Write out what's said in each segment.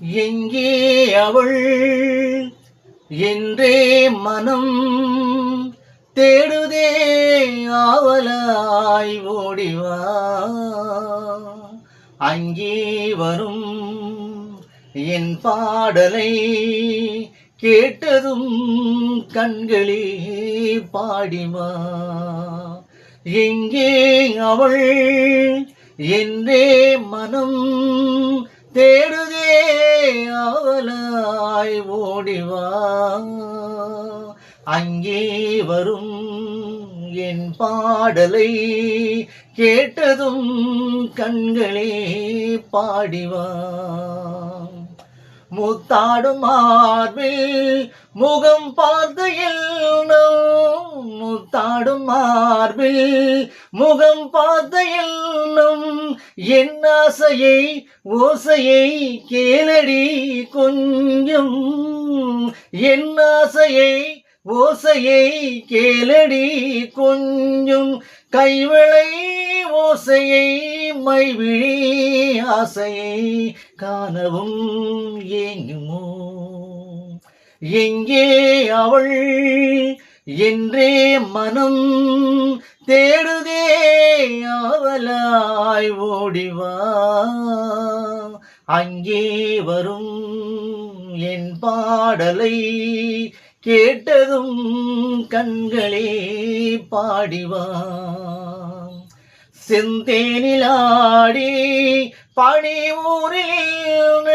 எங்கே அவள் என்றே மனம் தேடுதே ஆவலாய் ஓடிவா. அங்கே வரும் என் பாடலை கேட்டதும் கண்களே பாடிமா. எங்கே அவள் என்றே மனம் தேடுதே ஆவலாய் ஓடிவா. அங்கே வரும் என் பாடலை கேட்டதும் கண்களே பாடிவா. முத்தாடும் மார்பில் முகம் பார்த்து எல்லும், முத்தாடும் மார்பில் முகம் பார்த்து எல்லும், என் ஆசையை ஓசையை கேளடி கொஞ்சம், என் ஆசையை ஓசையை கேளடி கொஞ்சம், கைவளை ஓசையை மைவிழி ஆசையை காணவும் ஏங்குமோ. எங்கே அவள் என்றே மனம் தேடுதே ஆவலாய் ஓடிவா. அங்கே வரும் என் பாடலை கேட்டதும் கண்களே பாடிவா. செந்தேனிலாடி பனி ஊரில்,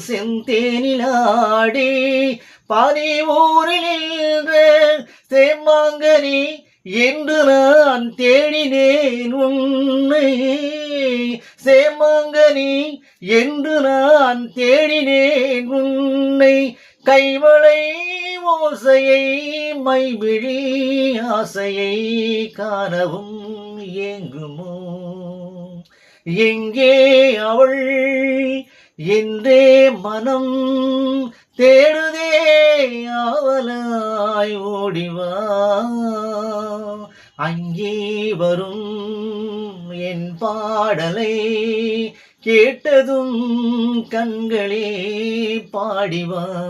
செந்தேனிலாடி பனி ஊரில், சேமாங்கனி என்று நான் தேடினேன் உன்னை, சேமாங்கனி என்று நான் தேடினேன் உன்னை, கைவளை ஓசையை மைவிழி ஆசையை காணவும் ஏங்குமோ. எங்கே அவள் என்றே மனம் தேடுதே ஆவலாய் ஓடிவா. அங்கே வரும் என் பாடலை கேட்டதும் கண்களே பாடிவா.